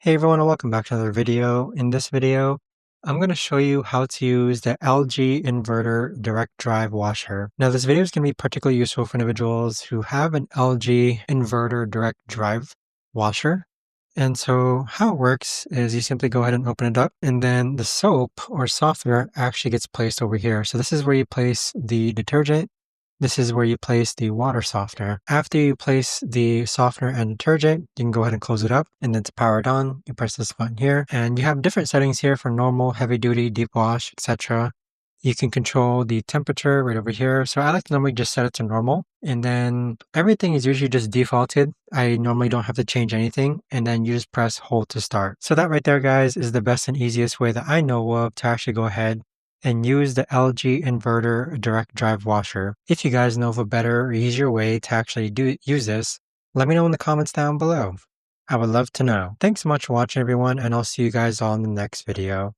Hey everyone, and welcome back to another video. In this video, I'm going to show you how to use the LG Inverter Direct Drive washer. Now this video is going to be particularly useful for individuals who have an LG Inverter Direct Drive washer. And so how it works is you simply go ahead and open it up, and then the soap or softener actually gets placed over here. So this is where you place the detergent. This is where you place the water softener. After you place the softener and detergent, you can go ahead and close it up, and then to power it on, you press this button here, and you have different settings here for normal, heavy duty, deep wash, etc. You can control the temperature right over here. So I like to normally just set it to normal, and then everything is usually just defaulted. I normally don't have to change anything, and then you just press hold to start. So that right there, guys, is the best and easiest way that I know of to actually go ahead and use the LG Inverter Direct Drive washer. If you guys know of a better or easier way to actually use this, let me know in the comments down below. I would love to know. Thanks so much for watching everyone, and I'll see you guys all in the next video.